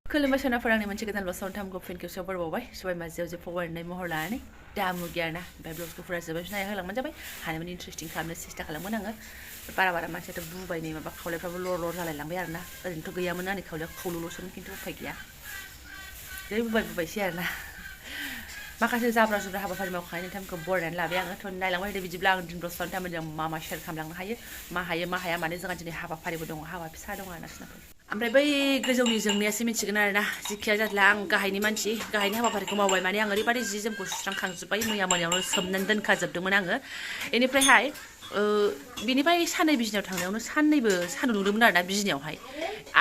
खुलुमबाय सोनाफोर आंनि मोनसे गोदान लस साउन्डखौ फिन खेबसेयाव बरबावबाय सबाय माजियाव जे फवारनाय महर लानानै दामु गियाना ओमफ्राय ब्लाउसखौ फुरा जोबोद नाया होलांबानो जाबाय हानायमानि इन्ट्रेस्टिं खालामनो सेस्था खालामगोन आङो बारा मानसियाथ' बुबाय नै माबा खावलायफ्राबो लर जालायलांबाय आरोना ओरैनोथ' गैयामोन आंनि खावलाया खौल'ल'सोमोन खिन्थु उफाय गैया जै बुबायसै आरोना माखासे जाब्रा जुब्रा हाबाफारि मावखांनायनि नोंथांमोनखौ बरायनानै लाबाय आङो थ' नायलांबाय थादो बिदिब्ला आं दिन ब्लस नोंथांमोनजों मा शेयार खालामलांनो हायो मा हाया माने जोंहा दिनै हाबाफारिबो दङ हाबा फिसा दङ आरोना सोनाफोर ओमफ्राय बै गोजौनि जोंनियासो मिथिगोन आरोना जिखिया जादला आं गाहायनि मानसि गाहायनि हाबाफारिखौ मावबाय माने आं ओरैबायदि जि जोमखौ सुस्रांखांजोब्बाय मैया मोनायावनो सोमनानै दोनखाजोबदोंमोन आङो बेनिफ्रायहाय बिनिफ्राय साननै बिजनियाव थांनायावनो साननैबो सान्दुं दुंदोंमोन आरोना बिजनियावहाय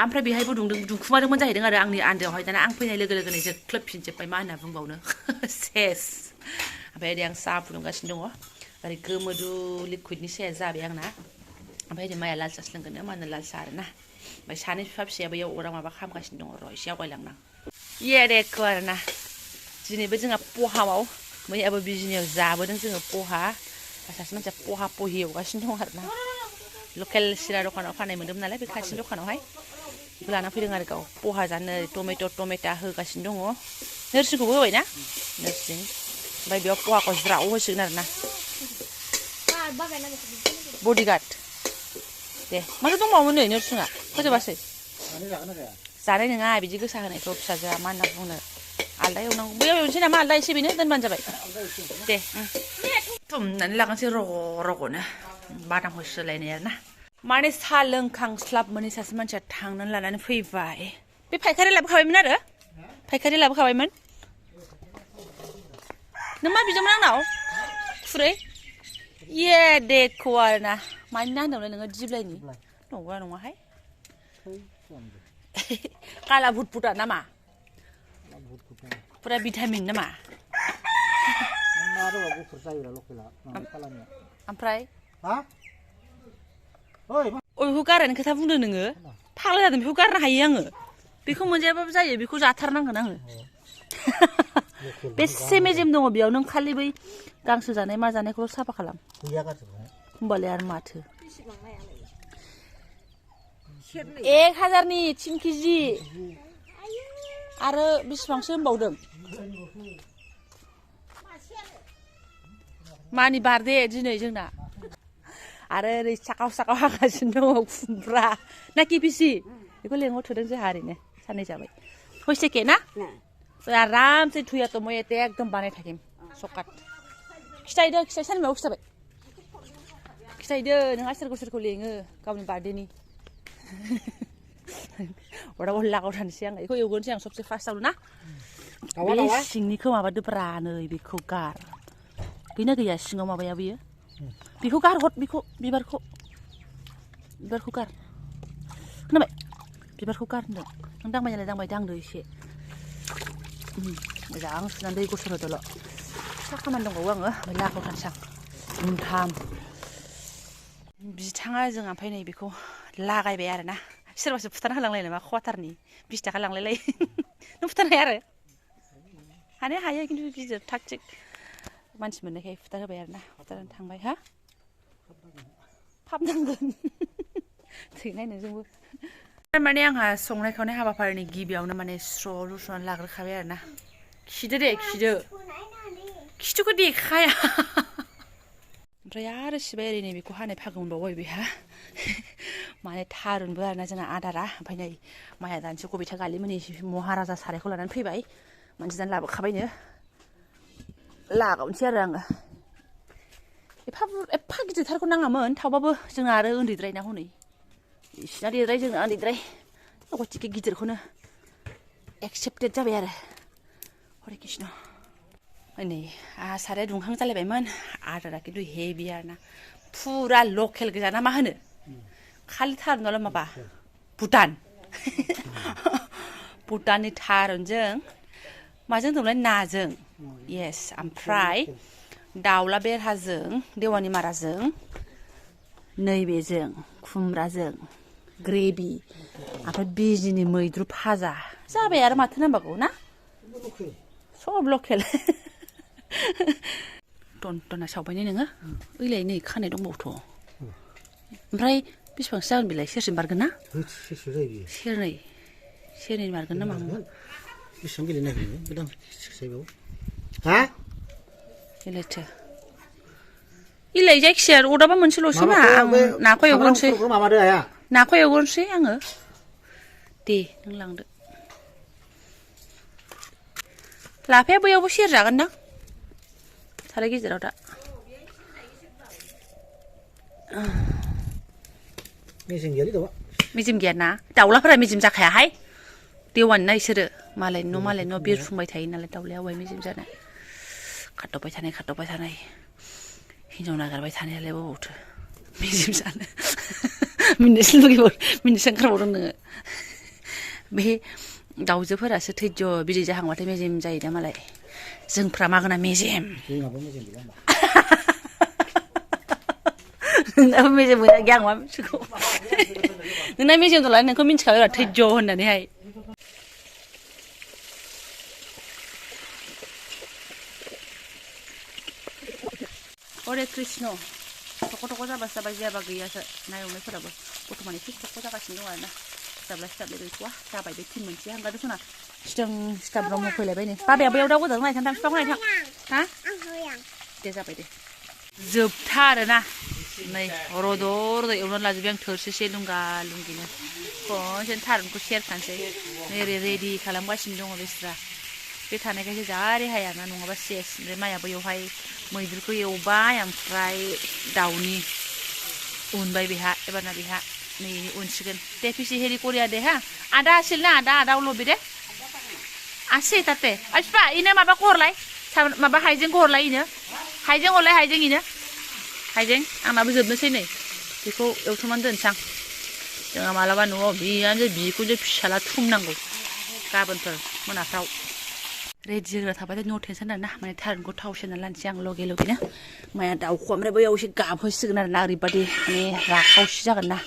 ओमफ्राय बेहायबो दुंखुमादोंमोन जाहैदों आरो आंनि आन्दोआवहाय दाना आं फैनाय लोगो लोगोनो जोख्लोबफिनजोब्बाय मा होनना बुंबावनो सेस ओमफ्राय ओरै आं साहा फुदुंगासिनो दङ ओरै गोमोदु लिकुइडनि साया जाबाय आंना ओमफ्राय ओरै माया लाल साहा लोंगोन मा होनो लाल साहा आरोना ओमफ्य सानै बिफा फिसाया बैयाव अराव माबा खामगासिनो दङ र' एसे आवगायलांना देखो आरोना दिनैबो जोंहा पहावाव मैयाबो बिजनियाव जाबोदों जोङो पहा सासे मानसिया पहि एवगासिनो दं आरोना लकेल सिरा दखानाव फाननाय मोन्दोंमोन नालाय बे खाथिनि दखानावहाय बेखौ लाना फैदों आरो गाव पहा जानो टमेटा होगासिनो दङ नोरसिंखौबो होबायना नोरसिं ओमफ्य बेयाव पहाखौ ज्राव होसिगोन आरोना बडिगार्ड दे माथो दंबावोमोन नै नोरसिङा फोजोबासै जानाय नङा बिदि गोसा होनायखौ फिसाजोआ मा होनना बुंनो आलदा एवनांगौ बैयाव एवनोसै नामा आलदा एसे बेनो दोनबानो जाबाय दे थुमनानै लागानोसै रग'नो बादामखौ सोलायनाय आरोना माने साहा लोंखांस्लाब माने सासे मानसिया थांनानै लानानै फैबाय बे फायखारि लाबोखाबायमोन आरो फायखारि लाबोखाबायमोन नों मा बिदोंमोन आंनाव खुरै देखो आरोना मानि ना होनदोंमोन नोङो दिब्लायनि नंगौना नङाहाय काला भुटभुटा नामा पुरा भिटामिन नामा ओमफ्राय बेखौ गारनायनि खोथा बुंदों नोङो फाग्ला जादों बेखौ गारनो हायो आङो बेखौ मोनजायाबाबो जायो बेखौ जाथारनांगोन आङो बेसे मेजेम दङ बेयाव नों खालि बै गांसो जानाय मा जानायखौल' साफा खालाम होमबालाय आरो माथो 1000नि 3 केजि आरो बेसेबांसो होनबावदों मानि बार्थडे दिनै जोंना आरो ओरै साखाव हागासिनो दङ खुमब्रा ना केपिसि बेखौ लेंहरथ'दों जोंहा ओरैनो साननै जाबाय हयसेके ना आरामसे थुया तो मैं एकदम बानाय थाकिम सकात खिथायदो सानमायाव खिथायदो नों सोरखौ लेङो गावनि बार्थडेनि अराव लागाव थानोसै आं बेखौ एवगोनसै आं सबसे फार्स्टआवनो ना बे सिंनिखौ माबादोब्रा नै बेखौ गार गैना गैया सिङाव माबाया बियो बेखौ गारहर बेखौ बिबारखौ गार खोनाबाय बिबारखौ गार होनदों नों दांबाय नालाय दांदो एसे मोजां सुनानै दै गसर होदोल' फिसा खामानि दंबावो आङो ओमफ्राय लागाव थानोसै आं मुंथाम बिथाङा जों ओमफ्राय नै बेखौ लागायबाय आरोना सोरबासो फुथारना होलांलाय नामा कवाटारनि 20 थाखा लांलायलाय नों फुथारनो हाया आरो हायो खिन्थु गिदिर थाग थिग मानसि मोननायखाय फुथार होबाय आरोना फुथारनानै थांबाय हा फाबनांगोन थैनाय नोंजोंबो माने आंहा संनाय खावनाय हाबाफारिनि गिबियावनो माने स्र' रुसुनानै लाग्रोखाबाय आरोना खिथुखौ देखाया ओमफ्राय आरो सिबाय ओरै बेखौ हानाय फागो मोनबावबाय बेहा माने थारुनबो आरोना जोंना आदारा ओमफ्राय नै माया दानोसै कबिथा गालिमोननि महाराजा सारायखौ लानानै फैबाय मानसियानो लाबोखाबायनो लागावनोसै आरो आङो एफा गिदिरथारखौ नाङामोन थावबाबो जोंना आरो उन्दैद्रायना हनै इसिना देरद्राय जोंना उन्दैद्राय गथिखे गिदिरखौनो एक्सेप्टेड जाबाय आरो हरे कृष्ण नै साराया दुंहां जालायबायमोन आदारा खिन्थु हेभि आरोना फुरा लकेल गोजा ना मा होनो खालि थारुनाल' माबा भुटाननि थारुनजों माजों दंलाय नाजों येस ओमफ्राय दाउला बेरहाजों देवानि माराजों नैबेजों खुमब्राजों ग्रेभि ओमफ्राय बिजिनि मैद्रु भाजा जाबाय आरो माथो नांबावगौ ना सब लकेल टनटना सावबायने नोङो ओइलाय नै खानाय दंबावथ' ओमफ्राय बेसेबांसो जागोन बेलाय सेरसे बारगोन ना सेरनै सेरनै मारगोन नामा बेसेबां गेलेनो नागिरदों गोदान साइबाव हा गेलेथो इलाय जायखिजाया अदाबा मोनसेल'सै मा आं नाखौ एवग्रोनोसै नाखौ एवग्रोनोसै आङो दे नों लांदो लाफाया बैयावबो सेरजागोन दां साराय गेजेराव दा मेजेम गैयालै दाउआ मेजेम गैया ना दाउलाफोरा मेजेम जाखायाहाय देवानि ना इसोरो मालायनि न' बिरफुंबाय थायो नालाय दाउलाया अबाय मेजेम जानाय खारदावबाय थानाय हिनजाव नागिरबाय थानायालाय बबावथो मेजेम जानो मिनिनोसो ओंखारबावदों नोङो बे दाउजोफोरासो थैज' बिदै जाहांबाथाय मेजेम जायो दा मालाय जोंफ्रा मागोना मेजेम नोंनाबो मेजेम गैया आं मा मिथिगौ नोंना मेजेम दं नोंखौ मिथिखाबाय थैज' होननानैहाय हरे कृष्ण थख' जाबासो जाबाय जायाबा गैयासो ना एवनायफोराबो बर्थमान एसे थख' जागासिनो दं आरोना सिथाबलाय गैथ'वा जाबाय बे थिन मोनसे हांगारदो सना सिथाब ब्रह्म फैलायबाय नै बाबाया बैयाव दाउ गोदान नायथां बिफाखौ नायथां हा दे जाबाय दे जोबथा आरोना नै रद' एवनानै लाजोबबाय आं थोरसिसे लुंगा लुंगिनो खनसेनो थारुनखौ सेरखानोसै नै ओरै रेडि खालामगासिनो दङ बिस्रा बे थानायखायसो जा रेहाया ना नङाबा सेस ओमफ्राय माया बैयावहाय मैद्रुखौ एवबाय ओमफ्राय दाउनि उनबाय बेहा एबारना बेहा नै उनसिगोन दे फिसि हेरि करिया दे हा आदा आसिल ना आदा लबि दे आसि ताते आइफा इनो माबाखौ हरलाय माबा हाइजेंखौ हरलाय इनो हाइजें हरलाय हाइजें आंनाबो जोबनोसै नै बेखौ एवथुमनानै दोनसां जोंहा मालाबा न'आव बिखौसो फिसाला थुमनांगौ गाबोनफोर मोनाफ्राव रेडि होग्रा थाबाथाय न' टेनसन आरोना माने थारुनखौ थाव सेरना लानोसै आं लगे लगेनो माया दाउखौ ओमफ्राय बैयाव एसे गाबहोसिगोन आरोना ओरैबादि माने राखावसि जागोन ना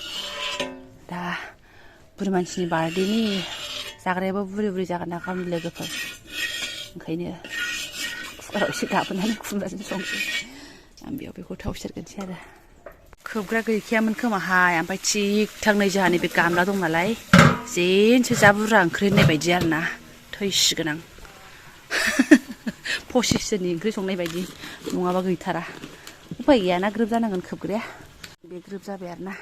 दा बुरि मानसिनि बार्थडेनि जाग्रायाबो बुरि जागोन ना गावनि लोगोफोर ओंखायनो कुकाराव एसे गाबहोनानै खुमब्राजों संसै आं बेयाव बेखौ थाव सेरगोनसै आरो खोबग्रा गैखायामोन खोमाहाय ओमफ्राय थिग नै जोंहानि बे गामला दं नालाय जेनसो जा बुरजा ओंख्रि होननाय बायदि आरोना थैसिगोन आं 25 जननि ओंख्रि संनाय बायदि नङाबा गैथारा उफाय गैयाना ग्रोब जानांगोन खोबग्राया बे ग्रोब जाबाय आरोना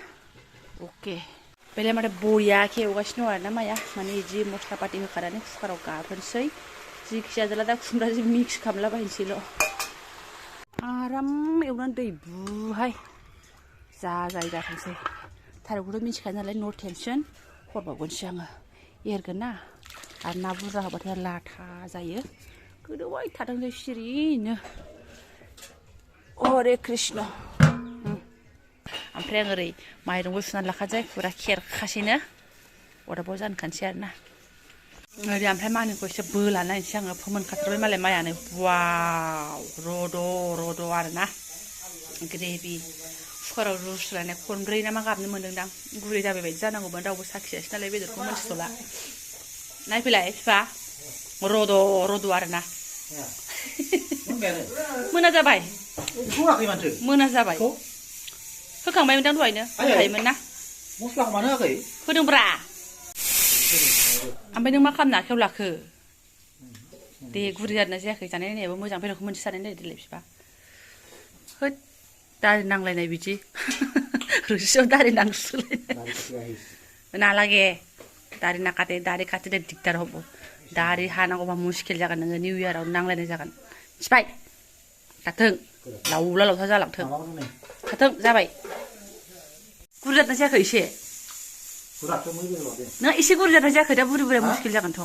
अके बेलाय माथो बरियाखे एवगासिनो दं आरोना माया माने बिदि मस्ला पाति होखानानै कुकाराव गाबहोनोसै जिखिजाया जाला दा खुमब्राजों मिक्स खालामलाबायनोसैल' आराम एवनानै दै बुहाय जाजायो जाथोंसै थारुनखौथ' मिथिखायो नालाय नो टेनसन हरबावगोनसो आङो एरगोन ना आरो ना बुरजा होबाथाय लाथा जायो गोदौबाय थाथोंसै सिरिनो हरे कृष्ण ओमफ्राय आं ओरै माइरंबो सुनानै लाखासै फुरा खेरखासैनो अरदाबाव जानखानोसै आरोना ओरै ओमफ्राय मानिखौ एसे बोला नायनोसै आङो फोमोनखाथारबाय मालाय माइयानो वाव रद' आरोना ग्रेभि कुकाराव रुसुलायनाय खनब्रै ना मा गाबनो मोन्दोंदां गुरै जाबाय बायदि जानांगौमोन रावबो साखियासै नालाय बेदरखौ मोनथिथ'ला नायफैलाय बिफा रद' आरोना मोना जाबाय मोना जाबाय होखांबायमोन दां दहायनो होखायोमोन ना मस्लाखौ मानो होआखै होदोंब्रा ओमफ्राय नों मा खालामनो आखायाव लाखो दे गुरै जादोंना जायाखै जानाय नायनायाबो मोजां बेदरखौ मोनसे जानाय नायदो देलाय बिफा होद दारि नांलायनाय बिदि रोसियाव दारि नांसुलायनाय नालागे दारि नाकाते दारि खाते दिगदार हब दारि हानांगौबा मुस्किल जागोन नोङो निउ इयाराव नांलायनाय जागोन सिफाय थाथों लावथा जालांथों थाथों जाबाय गुरै जादोंना जायाखै एसे नों एसे गुरै जादोंना जायाखै दा बुरि मुस्किल जागोनथ'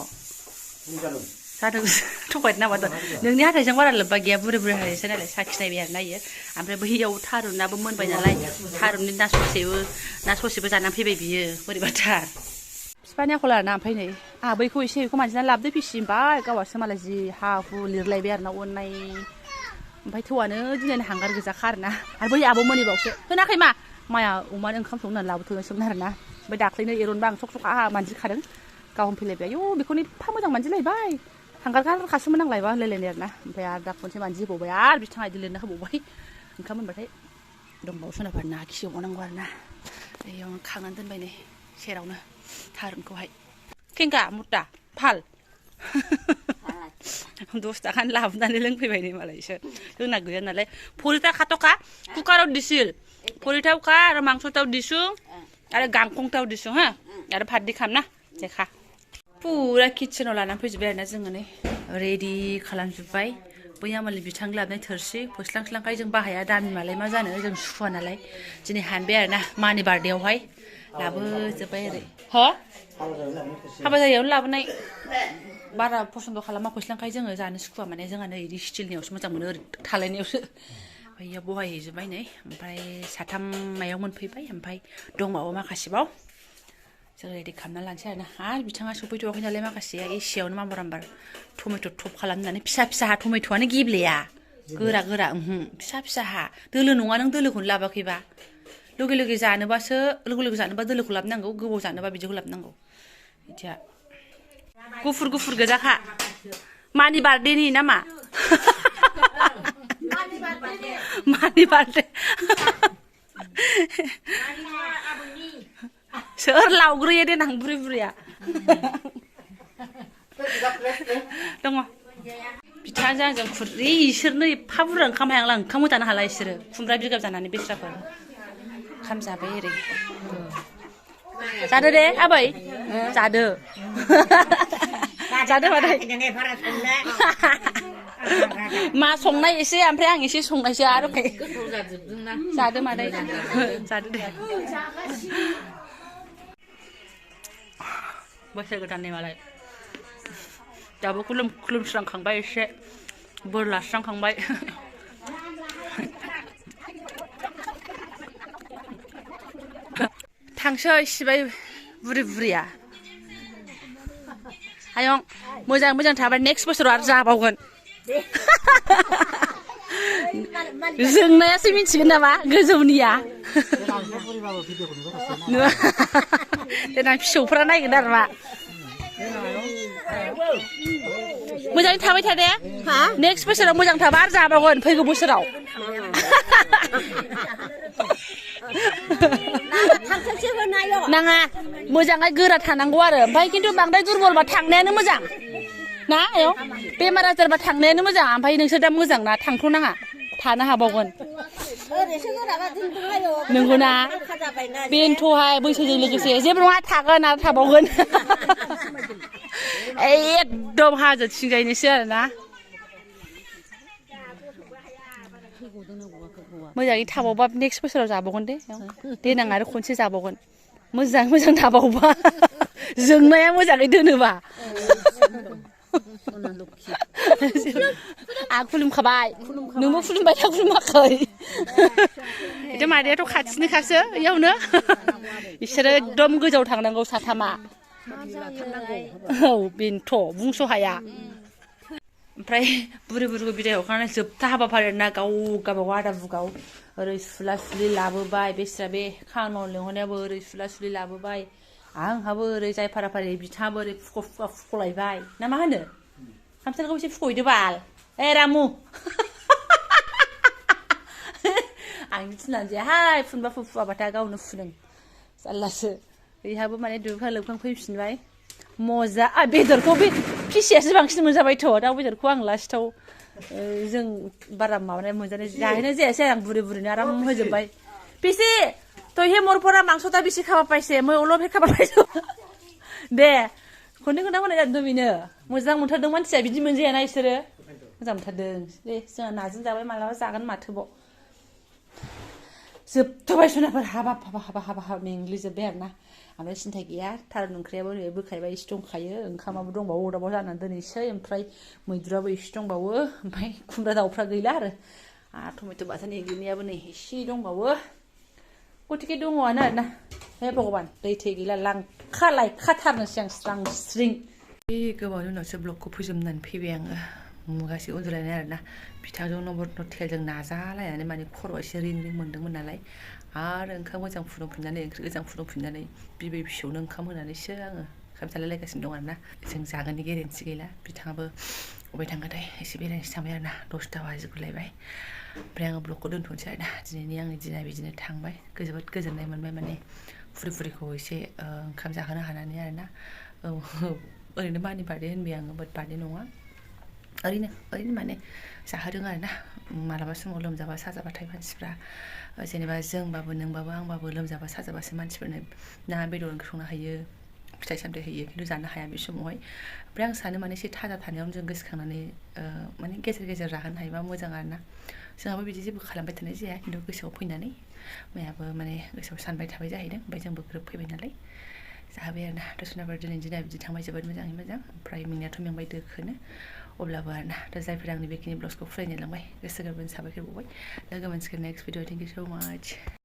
जादों थगायदों नामा नोंनि हाथायजों बारा लोब्बा गैया बुरि हाथायसो नालाय साखिनायबाय आरो नायो ओमफ्राय बैयाव थारुनाबो मोनबाय नालाय थारुननि ना ससेबो जानानै फैबाय बियो बोरैबाथार बिफानि आखल आरोना ओमफ्राय नै आंहा बैखौ एसे बेखौ मानजिनानै लाबोदो फिसिबाय गावहासो मालाय जि हा हु लिरलायबाय आरोना अननाय ओमफ्राय थौआनो दिनै हांगार गोजाखा आरोना आरो बै आब'मोननिबावसो होनाखै माया अमानो ओंखाम संनो होननानै लाबोथ'नोसोमोन आरोना ओमफ्राय दाख्लैनो एरनबा आं सक आहा मानजिखादों गाव होनफैलायबाय आयौ बेखौनो एफा मोजां मानजिलायबाय हांगारखासोमोन आं लायबा होनलायलायनाय आरोना ओमफ्राय आरो दा खनसे मानजिबावबाय आरो बिथाङा बिदि लिरना होबावबाय ओंखाम मोनबाथाय दंबावो सोनाबफोर ना खि एवनांगौ आरोना बेयावनो खांनानै दोनबाय नै सेरावनो थारुनखौहाय खेंगा मुटा फाल 10 थाखानि लाबोनानै लोंफैबाय नै मालायसो जोंना गैया नालाय फरिटा खाट'खा कुकाराव दिसिल फरिटाव खा आरो मांसटाव दिसुं आरो गांखंटाव दिसुं हा आरो भात दिखाम ना जेखा पुरा किचेनाव लानानै फैजोबबाय आरोना जोङो नै रेडि खालामजोबबाय बैया मालाय बिथां लाबोनाय थोरसि फोस्लांस्लांखाय जों बाहाया दामिमालाय मा जानो जों सुखुवा नालाय दिनै हानबाय आरोना मानि बार्थडेआवहाय लाबोजोबबाय ओरै हो हाबा जायैयावनो लाबोनाय बारा पसन्द खालामा फोस्लांखाय जोङो जानो सुखुवा माने जोंहा नै इदि स्टिलनियावसो मोजां मोनो ओरै थालायनायावसो ओमफ्राय इयाव बहायहैजोबबाय नै ओमफ्राय साथामायाव मोनफैबाय ओमफ्राय दंबावो माखासेबाव जों रेडि खालामना लानोसै आरोना आरो बिथाङा सफैथ'वाखै नालाय माखासेया एसेयावनो माम्बार माम्बार टमेट' टप खालामनानै फिसा फिसा हा टमेट'आनो गेब्लेया गोरा गोरा फिसा फिसा हा दोलो नङा नों दोलोखौनो लाबोआखैबा लगे लगे जानोबासो लगे जानोबा दोलोखौ लाबोनांगौ गोबाव जानोबा बिदिखौ लाबोनांगौ बिदिया गुफुर गुफुर गोजाखा मानि बार्थडेनि नामा मानि बार्थडे सोर लावग्रोयो देनां बुरै बुरैया दङ बिथांजों आंजों खुरै इसोरनो एफा बुरजा ओंखाम हायांला ओंखामबो जानो हाला इसोरो खुमब्रा बिगाब जानानै बेस्राफोर ओंखाम जाबाय ओरै जादो दे आबै जादो जादो मादै मा संनाय एसे ओमफ्राय आं एसे संनायसो आरो जादो मादै जादो दे बोसोर गोदाननि मालाय दाबो खुलुमस्रांखांबाय एसे बोर लास्रांखांबाय थांसै सिबाय बुरि बुरिया आयं मोजां मोजां थाबाय नेक्स्ट बोसोराव आरो जाबावगोन जोंनायासो मिथिगोन नामा गोजौनिया देनां फिसौफ्रा नायगोन आरो मा मोजाङै थाबाय थादे नेक्स्ट बोसोराव मोजां थाबा आरो जाबावगोन फैगौ बोसोराव नाङा मोजाङै गोरा थानांगौ आरो ओमफ्राय खिन्थु बांद्राय दुरबलबा थांनायानो मोजां ना आयं बेमार आजारबा थांनायानो मोजां ओमफ्राय नोंसोर दा मोजां ना थांथ'नाङा थानो हाबावगोन नंगौना बेनोथ'हाय बैसोजों लोगोसे जेबो नङा थागोन आरो थाबावगोन एकदम हाजो थिंजायनोसै आरोना मोजाङै थाबावबा नेक्स्ट बोसोराव जाबावगोन दे देनां आरो खनसे जाबावगोन मोजां मोजां थाबावबा जोंनाया मोजाङै दोनोबा आं खुलुमखाबाय नोंबो खुलुमबाय ना खुलुमाखै बिदि मादैयाथ' खाथिनिखासो इयावनो बिसोरो एकदम गोजौआव थांनांगौ साथामा औ बेनोथ' बुंस' हाया ओमफ्राय बुरै बुरैखौ बिदाय हरखांनानै जोबथा हाबाफारि ना गाव गाबाव आदा बुगाव ओरै सुला सुलि लाबोबाय बेस्रा बे खामानि मावनो लेंहरनायाबो ओरै सुला सुलि लाबोबाय आंहाबो ओरै जाय फाराफारि बिथाङाबो ओरै फुख'लायबाय ना मा होनो खामसालिखौ एसे फुख'हैदो बाल ए रामु आंनि थिननानै जायाहाय फुनबा फुवाबाथाय गावनो फुदों जारलासो बैहाबो माने दुगैखां लोबखां फैफिनबाय मजा बेदरखौ बे फिसियासो बांसिन मोनजाबायथ' दाउ बेदरखौ आं लास्टाव जों बारा माबानाय मोनजानाय जाहैनाय जायासै आं बुरै बुरैनो आराम होजोबबाय बेसे তই হে মোৰ পৰা মাংসটা বেছি খাব পাইছে মই অলপহে খাব পাইছো দে खननै खनथाम होनाय जादों बेनो मोजां मोनथारदों मानसिया बिदि मोनजायाना इसोरो मोजां मोनथारदों दे जोंहा नाजों जाबाय मालाबा जागोन माथोबाव जोबथ'बाय सनाफोर हाबाब हाबाब मेंग्लिजोब्बाय आरोना ओमफ्राय सिन्था गैया थारुन ओंख्रियाबो ओरै बोखायबा एसे दंखायो ओंखामाबो दंबावो अरदाबाव जानानै दोननोसै ओमफ्राय मैद्रुआबो एसे दंबावो ओमफ्राय खुमब्रा दाउफ्रा गैला आरो टमेट' बाथोन एग्लिनायाबो नै एसे दंबावो गथिखे दङआनो आरोना हे भगबान दै थै गैला लांखा लायखाथारनोसै आं स्रां स्रिं बे गोबावनि उनावसो ब्लगखौ फोजोबनानै फैबाय आङो मुगासे उन्दुलायनाय आरोना बिथांजों नम्बर टेलजों नाजालायनानै माने खर'आ एसे रिं रिं मोन्दोंमोन नालाय आरो ओंखाम मोजां फुदुंफिननानै ओंख्रि गोजां फुदुंफिननानै बिबै फिसौनो ओंखाम होनानैसो आङो ओंखाम जालायलायगासिनो दं आरोना जों जागोननि गेरेन्थि गैला बिथाङाबो अबाय थांगोनथाय एसे बेरायनोसो थांबाय आरोना 10ता बाजिगुलायबाय ओमफ्राय आङो ब्लगखौ दोनथ'नोसै आरोना दिनैनि आंनि दिना बिदिनो थांबाय जोबोद गोजोननाय मोनबाय माने बुरै बुरैखौ एसे ओंखाम जाहोनो हानानै आरोना औ ओरैनो मानि बार्थडे होनबाय आङो बाट बार्थडे नङा ओरैनो माने जाहोदों आरोना मालाबा समाव लोमजाबा साजाबाथाय मानसिफ्रा जेनेबा जोंबाबो नोंबाबो आंबाबो लोमजाबा साजाबासो मानसिफोरनो ना बेदर ओंख्रि संनो हायो फिथाइ सामथाइ होयो खिन्थु जानो हाया बे समावहाय ओमफ्राय आं सानो माने एसे थाजा थानायावनो जों गोसोखांनानै माने गेजेर गेजेर जाहोनो हायोबा मोजां आरोना जोंहाबो बिदि जेबो खालामबाय थानाय जाया खिन्थु गोसोआव फैनानै मैयाबो माने गोसोआव सानबाय थाबाय जाहैदों ओमफ्राय जोंबो ग्रोब फैबाय नालाय जाहोबाय आरोना दसनाफोर दिनैनि दिना बिदि थांबाय जोबोद मोजाङै मोजां ओमफ्राय मेंनायाथ' मेंबाय दोखोनो अब्लाबो आरोना जायफोर आंनि बेखिनि ब्लग्सखौ फरायनो लांबाय गोसो गोरबोनि साबायखर बावबाय लोगो मोनसिगोन नेक्स्ट भिडिअ थेंक इउ स' माच